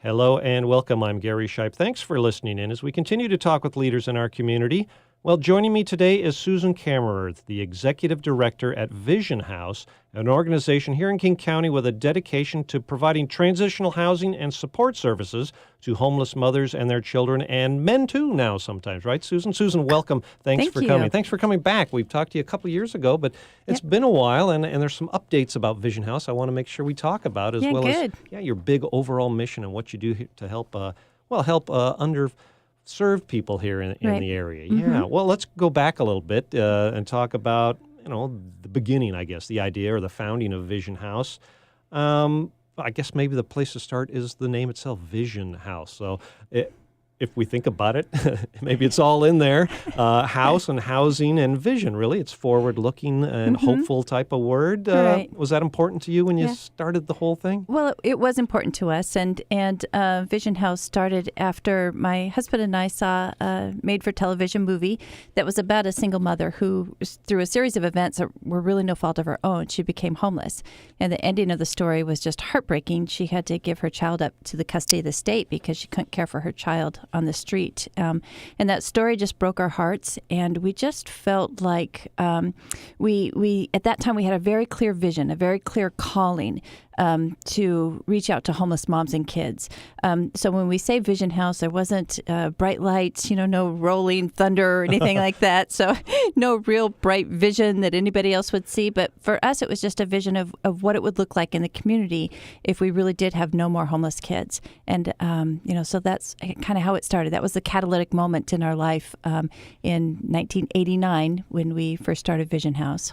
Hello and welcome. I'm Gary Shipe. Thanks for listening in as we continue to talk with leaders in our community. Well, joining me today is Susan Kammerer, the Executive Director at Vision House, an organization here in King County with a dedication to providing transitional housing and support services to homeless mothers and their children, and men too now sometimes, right, Susan? Susan, welcome. Thanks for coming. Thanks for coming back. We've talked to you a couple of years ago, but it's been a while, and there's some updates about Vision House I want to make sure we talk about, as well as your big overall mission and what you do to help underserved people here in the area. Mm-hmm. Yeah. Well, let's go back a little bit and talk about, the beginning, I guess, the idea or the founding of Vision House. I guess maybe the place to start is the name itself, Vision House. So if we think about it, maybe it's all in there. House and housing and vision, really. It's forward-looking and hopeful type of word. Right. Was that important to you when you started the whole thing? Well, it was important to us, and Vision House started after my husband and I saw a made-for-television movie that was about a single mother who, through a series of events that were really no fault of her own, she became homeless. And the ending of the story was just heartbreaking. She had to give her child up to the custody of the state because she couldn't care for her child on the street. And that story just broke our hearts, and we just felt like we at that time we had a very clear vision, a very clear calling to reach out to homeless moms and kids. So when we say Vision House, there wasn't bright lights, no rolling thunder or anything like that. So no real bright vision that anybody else would see. But for us, it was just a vision of what it would look like in the community if we really did have no more homeless kids. And, so that's kind of how it started. That was the catalytic moment in our life in 1989 when we first started Vision House.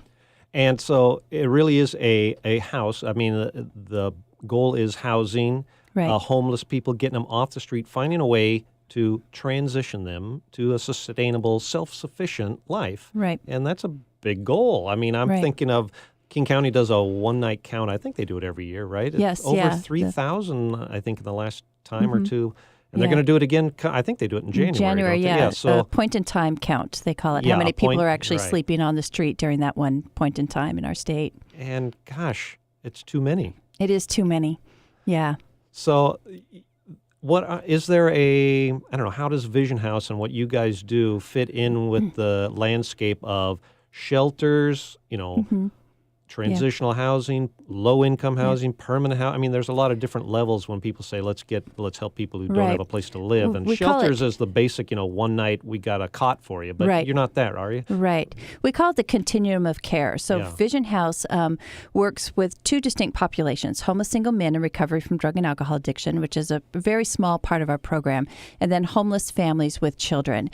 And so it really is a house. I mean, the goal is housing homeless people, getting them off the street, finding a way to transition them to a sustainable, self-sufficient life. Right. And that's a big goal. I mean, I'm thinking of King County does a one-night count. I think they do it every year, right? Yes, it's over 3,000, I think, in the last time or two. And they're going to do it again. I think they do it in January. So point-in-time count, they call it. How many people are actually sleeping on the street during that one point in time in our state. And gosh, it's too many. It is too many, yeah. So what is there how does Vision House and what you guys do fit in with the landscape of shelters, transitional housing, low-income housing, permanent housing? I mean, there's a lot of different levels when people say, let's help people who don't have a place to live. And shelters is the basic, one night we got a cot for you. But you're not that, are you? Right. We call it the continuum of care. So Vision House works with two distinct populations, homeless single men in recovery from drug and alcohol addiction, which is a very small part of our program, and then homeless families with children.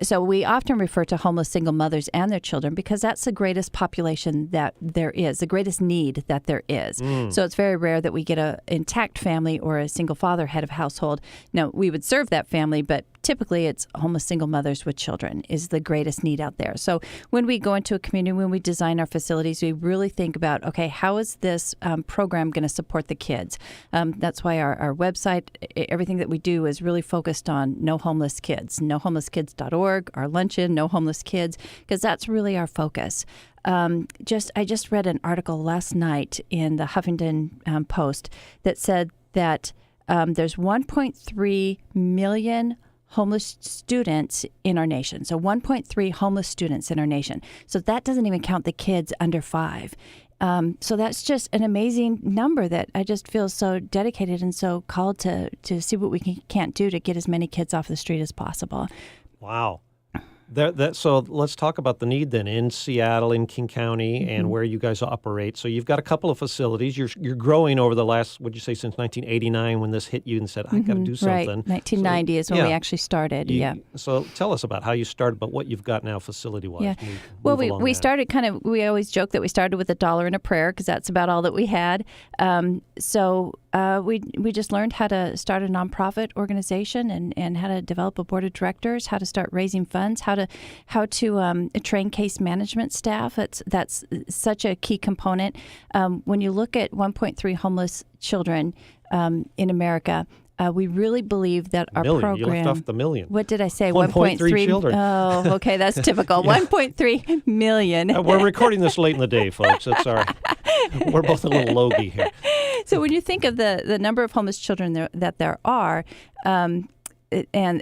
So we often refer to homeless single mothers and their children because that's the greatest population that there is, the greatest need that there is. So it's very rare that we get an intact family or a single father head of household. Now, we would serve that family, but typically it's homeless single mothers with children is the greatest need out there. So when we go into a community, when we design our facilities, we really think about, okay, how is this program going to support the kids? That's why our website, everything that we do is really focused on no homeless kids, nohomelesskids.org, our luncheon, no homeless kids, because that's really our focus. I just read an article last night in the Huffington Post that said that there's 1.3 million homeless students in our nation. So 1.3 homeless students in our nation. So that doesn't even count the kids under 5. So that's just an amazing number that I just feel so dedicated and so called to see what we can't do to get as many kids off the street as possible. Wow. So let's talk about the need then in Seattle, in King County, and where you guys operate. So you've got a couple of facilities. You're growing over the last, what'd you say, since 1989 when this hit you and said, I got to do something. Right, 1990 is when we actually started, So tell us about how you started, but what you've got now facility-wise. Yeah. Well, we started we always joke that we started with $1 and a prayer because that's about all that we had. We just learned how to start a nonprofit organization and how to develop a board of directors, how to start raising funds, how to train case management staff. That's such a key component. When you look at 1.3 homeless children in America, we really believe that our program... You left off the million. What did I say? 1.3 children. Oh, okay, that's typical. 1.3 million. We're recording this late in the day, folks. It's all right. We're both a little logy here. So when you think of the number of homeless children that there are, and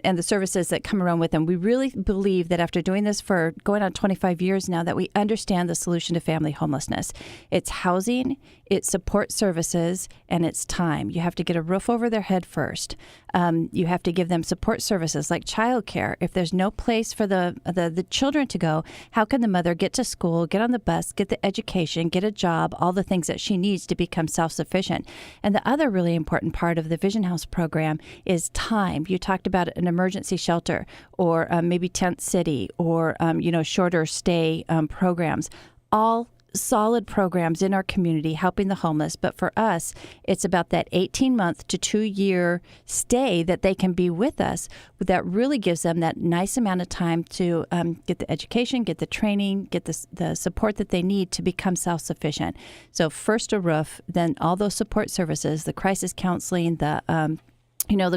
the services that come around with them, we really believe that after doing this for going on 25 years now, that we understand the solution to family homelessness. It's housing, it's support services, and it's time. You have to get a roof over their head first. You have to give them support services like childcare. If there's no place for the children to go, how can the mother get to school, get on the bus, get the education, get a job, all the things that she needs to become self-sufficient? And the other really important part of the Vision House program is time. You talked about an emergency shelter or maybe tent city or, shorter stay programs, all solid programs in our community helping the homeless. But for us, it's about that 18-month to 2-year stay that they can be with us. That really gives them that nice amount of time to get the education, get the training, get the support that they need to become self-sufficient. So first a roof, then all those support services, the crisis counseling, the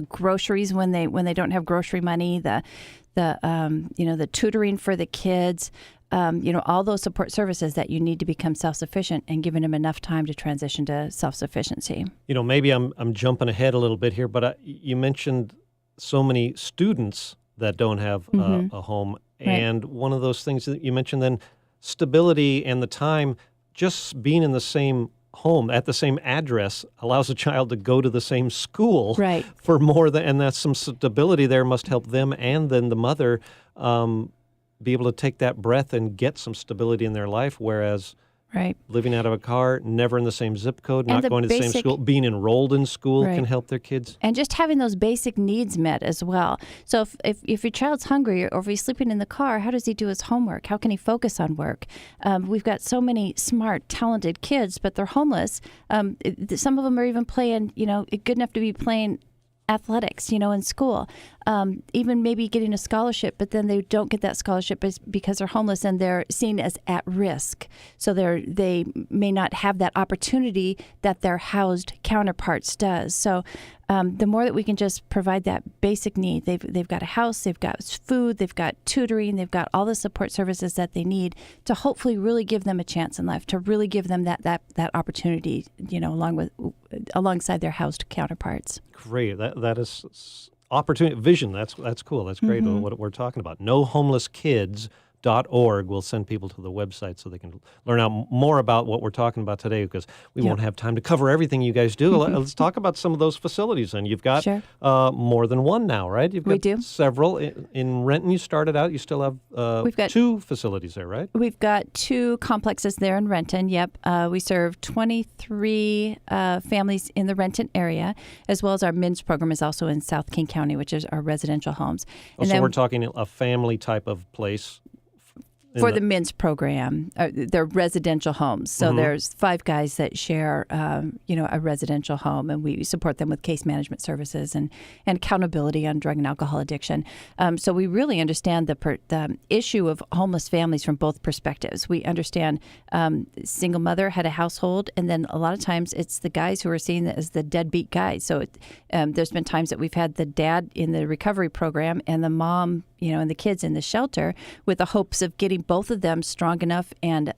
groceries when they don't have grocery money, the tutoring for the kids, all those support services that you need to become self-sufficient and giving them enough time to transition to self-sufficiency. Maybe I'm jumping ahead a little bit here, but you mentioned so many students that don't have a home. Right. And one of those things that you mentioned then, stability and the time, just being in the same home at the same address allows a child to go to the same school right. for more than, and that's some stability there must help them and then the mother be able to take that breath and get some stability in their life, whereas right. living out of a car, never in the same zip code, and not going to the same school, being enrolled in school right. can help their kids. And just having those basic needs met as well. So if your child's hungry or if he's sleeping in the car, how does he do his homework? How can he focus on work? We've got so many smart, talented kids, but they're homeless. Some of them are even playing, good enough to be playing athletics, in school, even maybe getting a scholarship, but then they don't get that scholarship because they're homeless and they're seen as at risk. So they may not have that opportunity that their housed counterparts does. So the more that we can just provide that basic need, they've got a house, they've got food, they've got tutoring, they've got all the support services that they need to hopefully really give them a chance in life, to really give them that opportunity, alongside their housed counterparts. Great. That is opportunity vision. That's cool. That's great. Mm-hmm. What we're talking about. NoHomelessKids.org. We'll send people to the website so they can learn out more about what we're talking about today, because we won't have time to cover everything you guys do. Let's talk about some of those facilities. And you've got sure. More than one now, right? You've got we do. Several. In Renton, you started out. You still have We've got 2 facilities there, right? We've got 2 complexes there in Renton. Yep. We serve 23 families in the Renton area, as well as our MINS program is also in South King County, which is our residential homes. And so we're talking a family type of place. For the MINS program, they're residential homes. So there's 5 guys that share, a residential home, and we support them with case management services and accountability on drug and alcohol addiction. So we really understand the issue of homeless families from both perspectives. We understand single mother had a household, and then a lot of times it's the guys who are seen as the deadbeat guys. So there's been times that we've had the dad in the recovery program and the mom, and the kids in the shelter, with the hopes of getting both of them strong enough and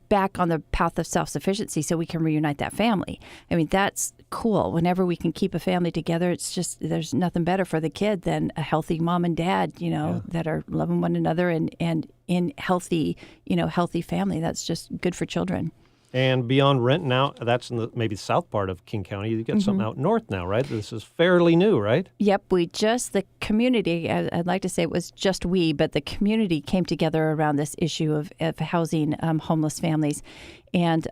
back on the path of self-sufficiency so we can reunite that family. I mean, that's cool. Whenever we can keep a family together, it's just, there's nothing better for the kid than a healthy mom and dad, that are loving one another and in healthy family. That's just good for children. And beyond Renton now, that's in the maybe south part of King County. You get something out north now, right? This is fairly new, right? Yep. The community, I'd like to say it was just but the community came together around this issue of housing homeless families. And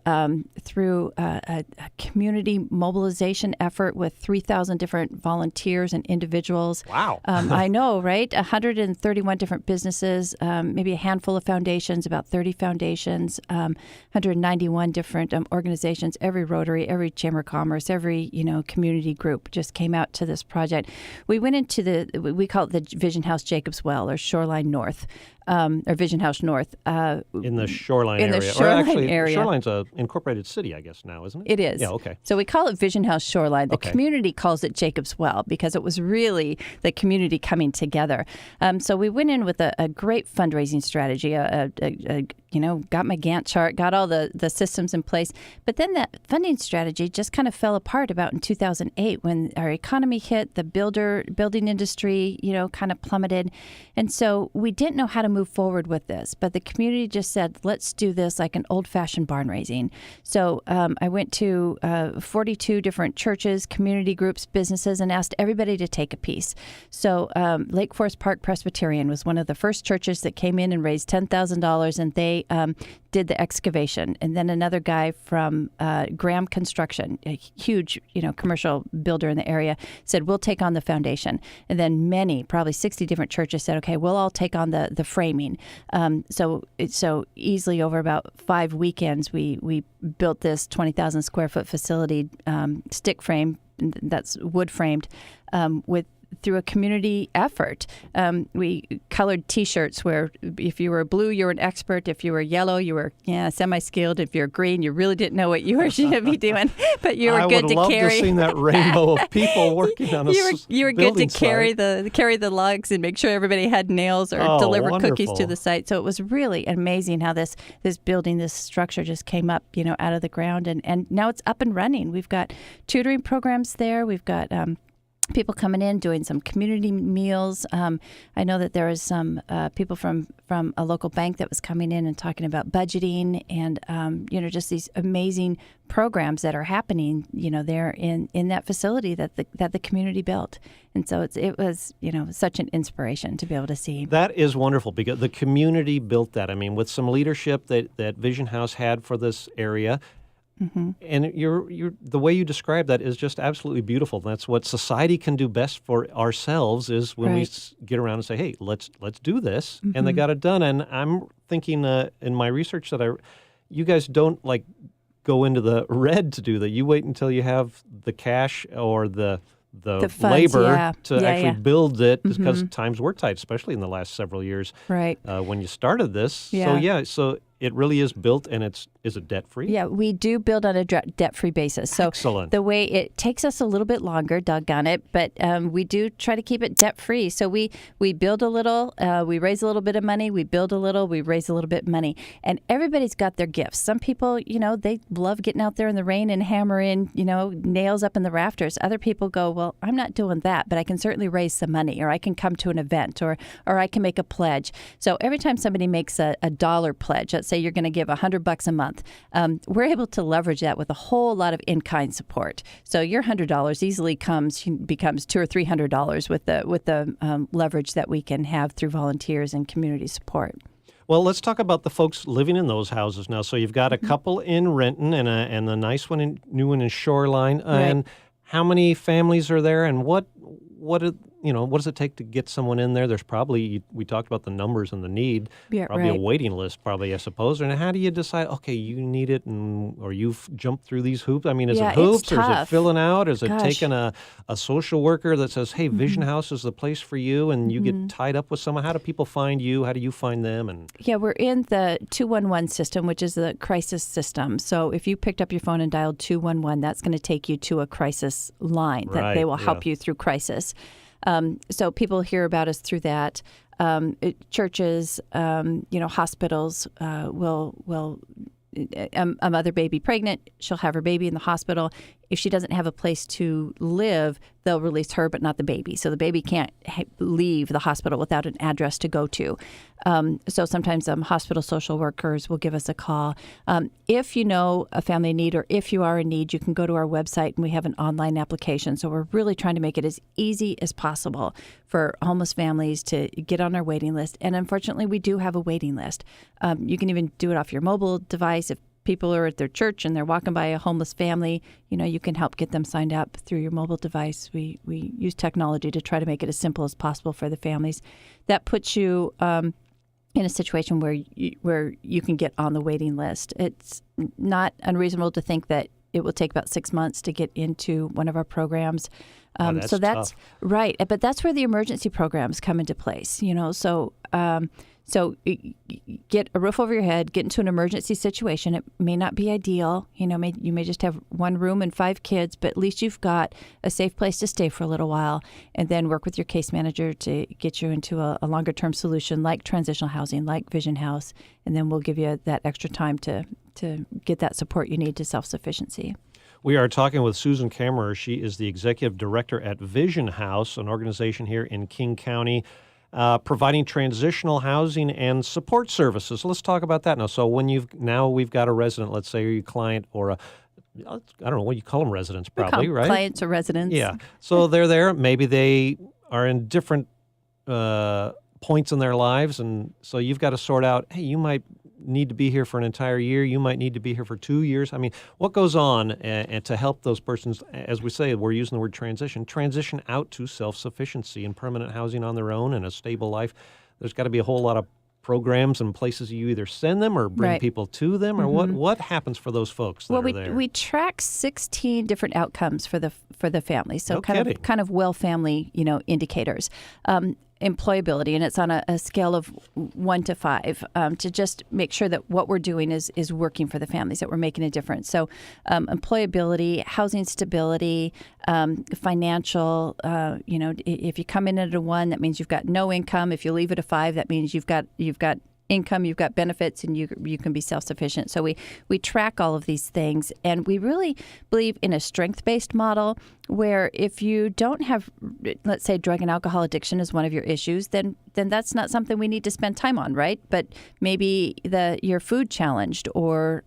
through a community mobilization effort with 3,000 different volunteers and individuals. Wow. I know, right? 131 different businesses, maybe a handful of foundations, about 30 foundations, 191 different organizations, every Rotary, every Chamber of Commerce, every, community group just came out to this project. We went into we call it the Vision House Jacobs Well, or Shoreline North. Or Vision House North. In the Shoreline area. In the Shoreline area. Shoreline's an incorporated city, I guess, now, isn't it? It is. Yeah, okay. So we call it Vision House Shoreline. The community calls it Jacobs Well because it was really the community coming together. So we went in with a great fundraising strategy, a got my Gantt chart, got all the systems in place. But then that funding strategy just kind of fell apart about in 2008 when our economy hit, the building industry, kind of plummeted. And so we didn't know how to move forward with this. But the community just said, let's do this like an old-fashioned barn raising. So I went to 42 different churches, community groups, businesses, and asked everybody to take a piece. So Lake Forest Park Presbyterian was one of the first churches that came in and raised $10,000, and they did the excavation. And then another guy from Graham Construction, a huge, commercial builder in the area, said, we'll take on the foundation. And then many, probably 60 different churches said, okay, we'll all take on the framing. So easily over about 5 weekends, we built this 20,000 square foot facility, stick frame, that's wood framed, through a community effort. We colored T-shirts where if you were blue, you were an expert. If you were yellow, you were semi-skilled. If you're green, you really didn't know what you were should be doing, but you were good to carry. I would love to see that rainbow of people working on a You were good to carry site. carry the lugs and make sure everybody had nails or deliver cookies to the site. So it was really amazing how this building, this structure just came up, out of the ground, and now it's up and running. We've got tutoring programs there. We've got people coming in doing some community meals. I know that there was some people from a local bank that was coming in and talking about budgeting and just these amazing programs that are happening there in that facility that the community built. And so it was such an inspiration to be able to see. That is wonderful because the community built that. I mean, with some leadership that Vision House had for this area. Mm-hmm. And you're the way you describe that is just absolutely beautiful. That's what society can do best for ourselves is when we get around and say, "Hey, let's do this," and they got it done. And I'm thinking in my research that you guys don't go into the red to do that. You wait until you have the cash or the funds, labor to actually build it because times were tight, especially in the last several years. Right. When you started this. Yeah. So it really is built, and is it debt-free? Yeah, we do build on a debt-free basis. So excellent. The way it takes us a little bit longer, doggone it, but we do try to keep it debt-free. So we build a little, we raise a little bit of money, we build a little, we raise a little bit of money. And everybody's got their gifts. Some people, they love getting out there in the rain and hammering, nails up in the rafters. Other people go, well, I'm not doing that, but I can certainly raise some money, or I can come to an event, or I can make a pledge. So every time somebody makes a dollar pledge, let's say you're going to give $100 a month, we're able to leverage that with a whole lot of in-kind support. So your $100 easily becomes $200 or $300 with the leverage that we can have through volunteers and community support. Well, let's talk about the folks living in those houses now. So you've got a couple in Renton and a nice one, new one in Shoreline. And how many families are there, and what does it take to get someone in there? There's probably, we talked about the numbers and the need, probably a waiting list, I suppose. And how do you decide, okay, you need it, or you've jumped through these hoops? I mean, is it hoops, or is it filling out? Is it taking a social worker that says, hey, Vision House is the place for you, and you get tied up with someone? How do people find you? How do you find them? Yeah, we're in the 211 system, which is the crisis system. So if you picked up your phone and dialed 211, that's going to take you to a crisis line that they will help you through crisis. So people hear about us through that. Churches, hospitals will. A mother may be pregnant. She'll have her baby in the hospital. If she doesn't have a place to live, they'll release her, but not the baby. So the baby can't leave the hospital without an address to go to. So sometimes hospital social workers will give us a call. If you know a family in need, or if you are in need, you can go to our website, and we have an online application. So we're really trying to make it as easy as possible for homeless families to get on our waiting list. And unfortunately, we do have a waiting list. You can even do it off your mobile device. If people are at their church and they're walking by a homeless family, you can help get them signed up through your mobile device. We use technology to try to make it as simple as possible for the families. That puts you in a situation where you can get on the waiting list. It's not unreasonable to think that it will take about 6 months to get into one of our programs. That's tough. Right, but that's where the emergency programs come into place. So get a roof over your head, get into an emergency situation. It may not be ideal. You may just have one room and 5 kids, but at least you've got a safe place to stay for a little while, and then work with your case manager to get you into a longer-term solution like transitional housing, like Vision House, and then we'll give you that extra time to get that support you need to self-sufficiency. We are talking with Susan Kammerer. She is the executive director at Vision House, an organization here in King County, providing transitional housing and support services. Let's talk about that now. So we've got a resident, let's say, or your client, or I don't know what you call them, residents, probably, right? Clients or residents. Yeah. So they're there. Maybe they are in different points in their lives, and so you've got to sort out, hey, you might need to be here for an entire year. You might need to be here for 2 years. I mean, what goes on and to help those persons, as we say, we're using the word transition out to self-sufficiency and permanent housing on their own and a stable life. There's got to be a whole lot of programs and places you either send them or bring people to them, or what happens for those folks that are there? We track 16 different outcomes for the family. So kind of well family, indicators. Employability, and it's on a scale of 1 to 5 to just make sure that what we're doing is working for the families, that we're making a difference. So employability, housing stability, financial, if you come in at a 1, that means you've got no income. If you leave at a 5, that means you've got income, you've got benefits, and you can be self-sufficient. So we track all of these things, and we really believe in a strength-based model where if you don't have, let's say, drug and alcohol addiction is one of your issues, then that's not something we need to spend time on, right? But maybe you're food challenged, or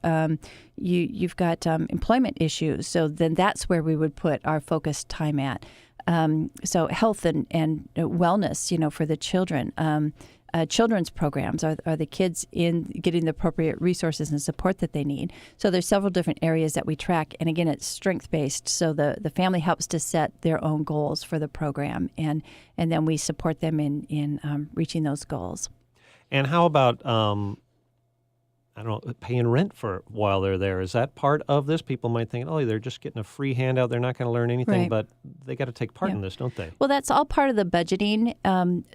you've got employment issues, so then that's where we would put our focused time at. So health and wellness, for the children. Children's programs, are the kids in getting the appropriate resources and support that they need? So there's several different areas that we track, and again, it's strength-based. So the family helps to set their own goals for the program, and then we support them in reaching those goals. And how about paying rent for while they're there? Is that part of this? People might think, oh, they're just getting a free handout. They're not going to learn anything, right. But they got to take part in this, don't they? Well, that's all part of the budgeting.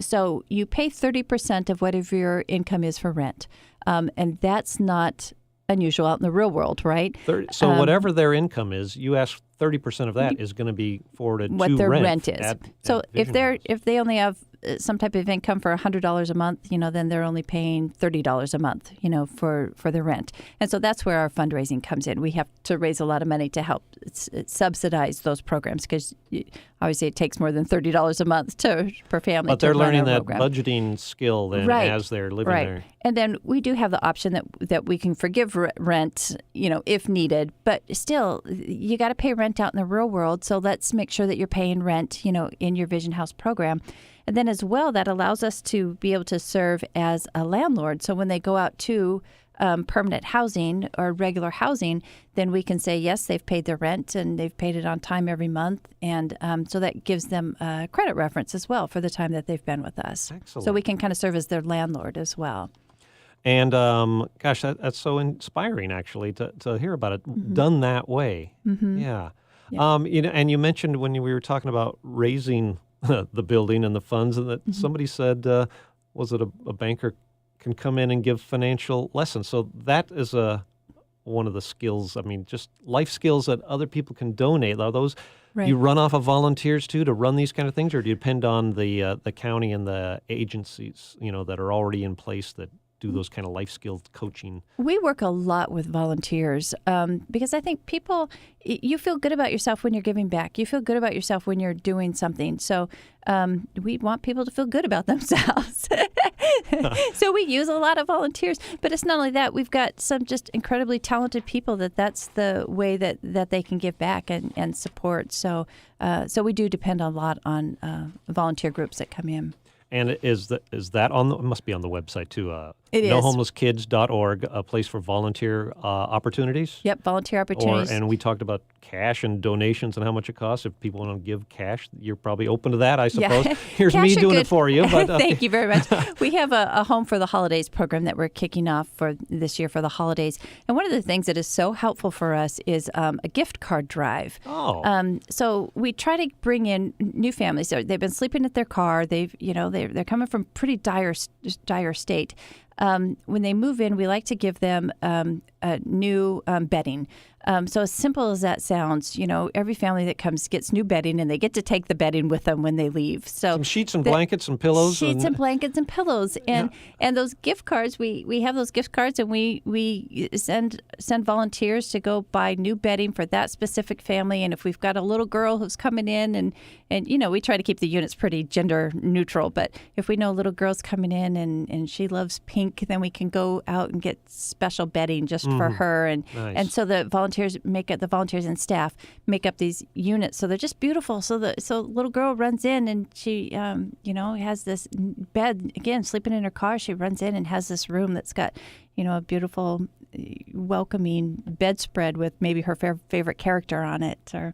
So you pay 30% of whatever your income is for rent. And that's not unusual out in the real world, right? So whatever their income is, you ask 30% of that is going to be forwarded what to their rent is. So if they only have some type of income for $100 a month, then they're only paying $30 a month, for the rent. And so that's where our fundraising comes in. We have to raise a lot of money to help subsidize those programs, because obviously it takes more than $30 a month per family. But they're to run learning that program. Budgeting skill then as they're living there. And then we do have the option that we can forgive rent, if needed. But still, you got to pay rent out in the real world. So let's make sure that you're paying rent, in your Vision House program. And then as well, that allows us to be able to serve as a landlord. So when they go out to permanent housing or regular housing, then we can say, yes, they've paid their rent and they've paid it on time every month. And so that gives them a credit reference as well for the time that they've been with us. Excellent. So we can kind of serve as their landlord as well. And gosh, that's so inspiring, actually, to hear about it done that way. Mm-hmm. Yeah. And you mentioned when we were talking about raising the building and the funds, and that somebody said, was it a banker can come in and give financial lessons? So that is one of the skills. I mean, just life skills that other people can donate. Are those you run off of volunteers too to run these kind of things, or do you depend on the county and the agencies that are already in place that do those kind of life skill coaching? We work a lot with volunteers because I think you feel good about yourself when you're giving back. You feel good about yourself when you're doing something. So we want people to feel good about themselves. So we use a lot of volunteers. But it's not only that. We've got some just incredibly talented people that's the way that they can give back and support. So we do depend a lot on volunteer groups that come in. And is that on it must be on the website too, It is. NoHomelessKids.org, a place for volunteer opportunities. Yep, volunteer opportunities. And we talked about cash and donations and how much it costs. If people want to give cash, you're probably open to that, I suppose. Yeah. Here's Cash me are doing good. it for you. But Thank you very much. We have a Home for the Holidays program that we're kicking off for this year for the holidays. And one of the things that is so helpful for us is a gift card drive. Oh. So we try to bring in new families. They've been sleeping at their car. They're coming from pretty dire state. When they move in, we like to give them new bedding. So as simple as that sounds, every family that comes gets new bedding, and they get to take the bedding with them when they leave. So some sheets and blankets and pillows. Sheets and blankets and pillows, and those gift cards. We have those gift cards, and we send volunteers to go buy new bedding for that specific family. And if we've got a little girl who's coming in, and we try to keep the units pretty gender neutral, but if we know a little girl's coming in and she loves pink, then we can go out and get special bedding just for her. And nice. And so the volunteers and staff make up these units, so they're just beautiful. So little girl runs in, and she has this bed, again, sleeping in her car. She runs in and has this room that's got a beautiful welcoming bedspread with maybe her favorite character on it. Or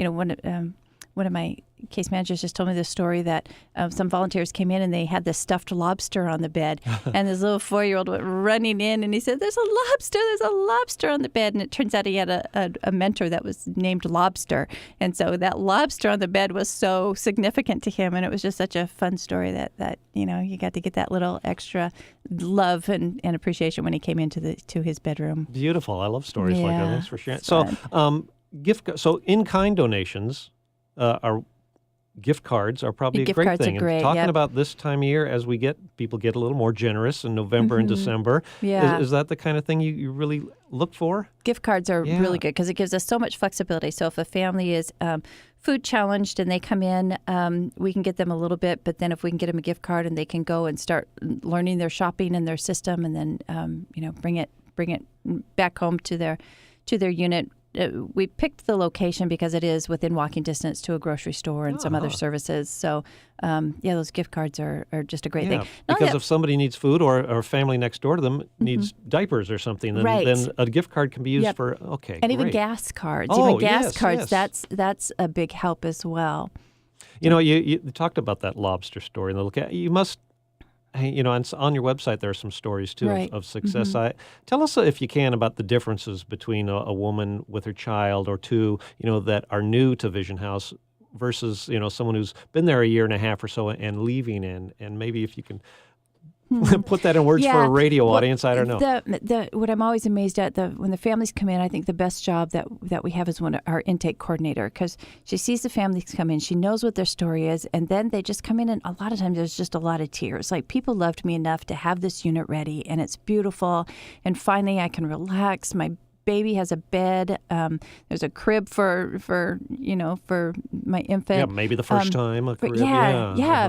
one of my case managers just told me this story that some volunteers came in and they had this stuffed lobster on the bed, and this little 4-year-old went running in, and he said, there's a lobster on the bed. And it turns out he had a mentor that was named Lobster, and so that lobster on the bed was so significant to him, and it was just such a fun story that you got to get that little extra love and appreciation when he came to his bedroom. Beautiful. I love stories like that. Thanks for sharing. So in-kind donations are gift cards are probably gift a great cards thing. Are great, and talking yep. about this time of year, as people get a little more generous in November and December. Yeah. Is that the kind of thing you really look for? Gift cards are really good because it gives us so much flexibility. So if a family is food challenged and they come in, we can get them a little bit, but then if we can get them a gift card and they can go and start learning their shopping and their system, and then bring it back home to their unit. We picked the location because it is within walking distance to a grocery store and some other services. So, those gift cards are just a great thing. Because if somebody needs food or a family next door to them needs diapers or something, then a gift card can be used for, And even gas cards. Yes. That's a big help as well. You talked about that lobster story. You must... on your website there are some stories too of success. Tell us, if you can, about the differences between a woman with her child or two, that are new to Vision House versus someone who's been there a year and a half or so and leaving, and maybe if you can put that in words for a radio audience. I don't know. What I'm always amazed at when the families come in, I think the best job that we have is when our intake coordinator, because she sees the families come in, she knows what their story is, and then they just come in, and a lot of times there's just a lot of tears. Like, people loved me enough to have this unit ready, and it's beautiful, and finally I can relax. My baby has a bed. There's a crib for my infant. Yeah, maybe the first time. A crib.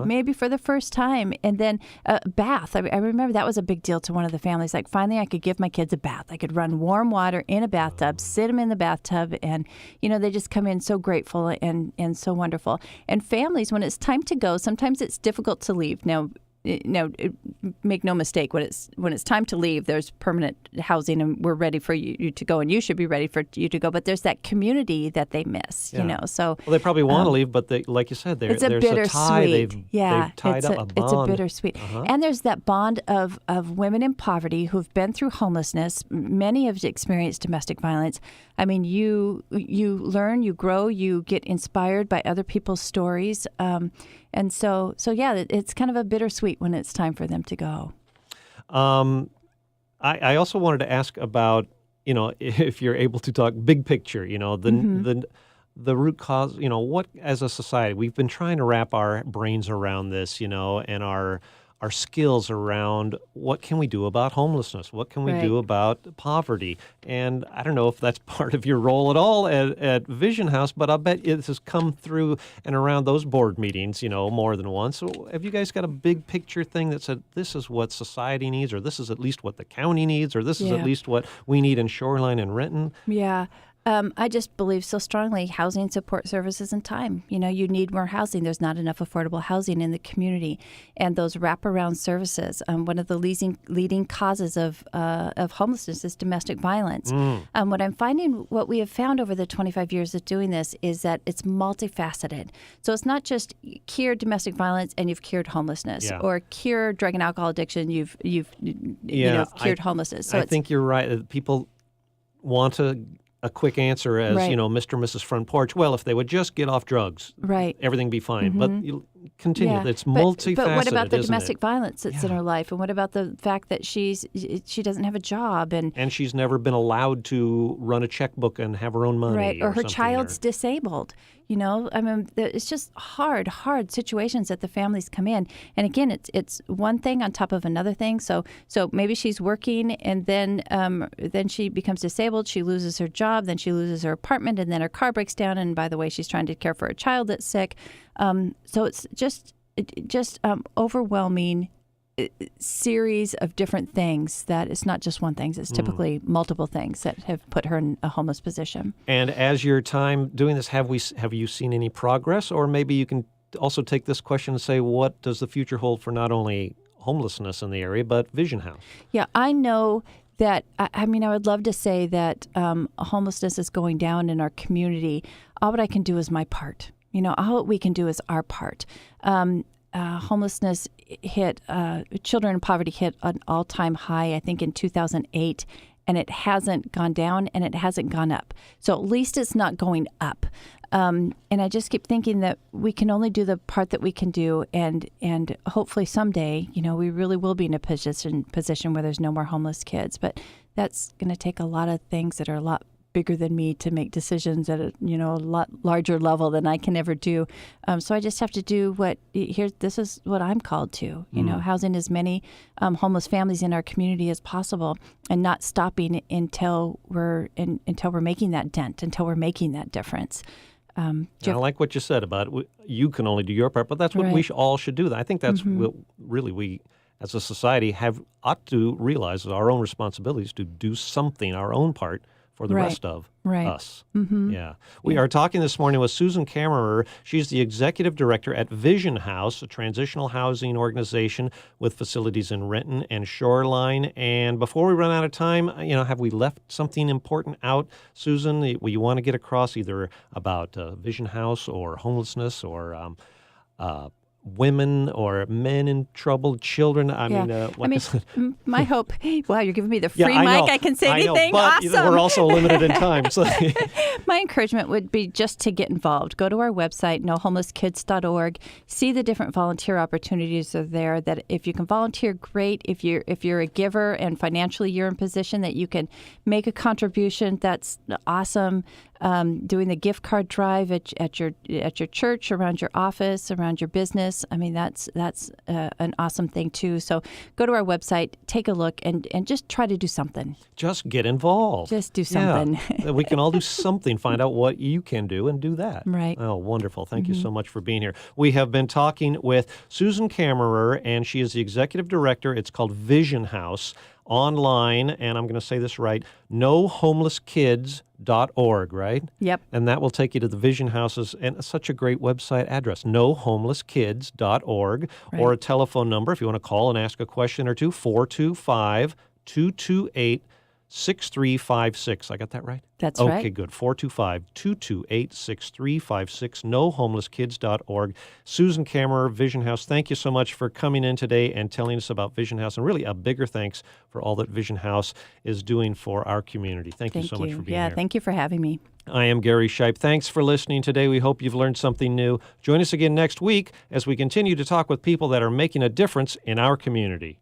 Maybe for the first time. And then a bath. I remember that was a big deal to one of the families. Like, finally I could give my kids a bath. I could run warm water in a bathtub, sit them in the bathtub, and they just come in so grateful and so wonderful. And families, when it's time to go, sometimes it's difficult to leave. Now, make no mistake, when it's time to leave, there's permanent housing, and we're ready for you to go, and you should be ready for you to go. But there's that community that they miss, So they probably want to leave, but like you said, there's a tie. They've tied up a bond. It's a bittersweet, and there's that bond of women in poverty who've been through homelessness. Many have experienced domestic violence. I mean, you learn, you grow, you get inspired by other people's stories. And so it's kind of a bittersweet when it's time for them to go. I also wanted to ask about, if you're able to talk big picture, the root cause, what, as a society, we've been trying to wrap our brains around this, and our skills around what can we do about homelessness? What can we do about poverty? And I don't know if that's part of your role at all at Vision House, but I'll bet it has come through and around those board meetings, more than once. So have you guys got a big picture thing that said this is what society needs, or this is at least what the county needs, or this is at least what we need in Shoreline and Renton? Yeah. I just believe so strongly housing, support services, and time. You need more housing. There's not enough affordable housing in the community. And those wraparound services, one of the leading causes of homelessness is domestic violence. What I'm finding, what we have found over the 25 years of doing this is that it's multifaceted. So it's not just cure domestic violence and you've cured homelessness, or cure drug and alcohol addiction, you've cured homelessness. So I think you're right. People want a quick answer as, Mr. and Mrs. Front Porch. Well, if they would just get off drugs, everything be fine. But you continue. It's multifaceted, But what about the isn't domestic it? violence that's in her life? And what about the fact that she doesn't have a job? And she's never been allowed to run a checkbook and have her own money. Right, or her something, child's disabled. It's just hard situations that the families come in. And again, it's one thing on top of another thing. So maybe she's working, and then she becomes disabled. She loses her job, then she loses her apartment, and then her car breaks down. And by the way, she's trying to care for a child that's sick. So it's just overwhelming series of different things that it's not just one thing. It's typically multiple things that have put her in a homeless position. And as your time doing this, have you seen any progress? Or maybe you can also take this question and say, what does the future hold for not only homelessness in the area, but Vision House? Yeah, I know that, I would love to say that homelessness is going down in our community. All what I can do is my part. All what we can do is our part. Homelessness hit, children in poverty hit an all-time high, I think, in 2008, and it hasn't gone down and it hasn't gone up. So at least it's not going up. And I just keep thinking that we can only do the part that we can do, and hopefully someday, we really will be in a position where there's no more homeless kids. But that's going to take a lot of things that are a lot bigger than me to make decisions at a lot larger level than I can ever do. So I just have to do this is what I'm called to, housing as many homeless families in our community as possible, and not stopping until we're making that dent, until we're making that difference. I like what you said about it. You can only do your part, but that's what we all should do. I think that's what really we as a society ought to realize is our own responsibilities to do something, our own part, for the rest of us. Yeah. We are talking this morning with Susan Kammerer. She's the executive director at Vision House, a transitional housing organization with facilities in Renton and Shoreline. And before we run out of time, have we left something important out, Susan, that you want to get across, either about Vision House or homelessness or women or men in trouble, children? My hope. Wow, you're giving me the free mic. I can say anything. But awesome. We're also limited in time. So. My encouragement would be just to get involved. Go to our website, nohomelesskids.org. See the different volunteer opportunities are there. That if you can volunteer, great. If you're a giver and financially you're in position that you can make a contribution, that's awesome. Doing the gift card drive at your church, around your office, around your business. That's an awesome thing too. So go to our website, take a look, and just try to do something. Just get involved. Just do something. Yeah. We can all do something. Find out what you can do and do that. Right. Oh, wonderful. Thank you so much for being here. We have been talking with Susan Kammerer, and she is the executive director. It's called Vision House. Online, and I'm going to say this right, nohomelesskids.org, right? Yep. And that will take you to the Vision Houses, and such a great website address, nohomelesskids.org, or a telephone number if you want to call and ask a question or two, 425-228-6356. I got that right? That's right. Okay, good. 425-228-6356, nohomelesskids.org. Susan Kammerer, Vision House, thank you so much for coming in today and telling us about Vision House, and really a bigger thanks for all that Vision House is doing for our community. Thank you so much for being here. Yeah, thank you for having me. I am Gary Shipe. Thanks for listening today. We hope you've learned something new. Join us again next week as we continue to talk with people that are making a difference in our community.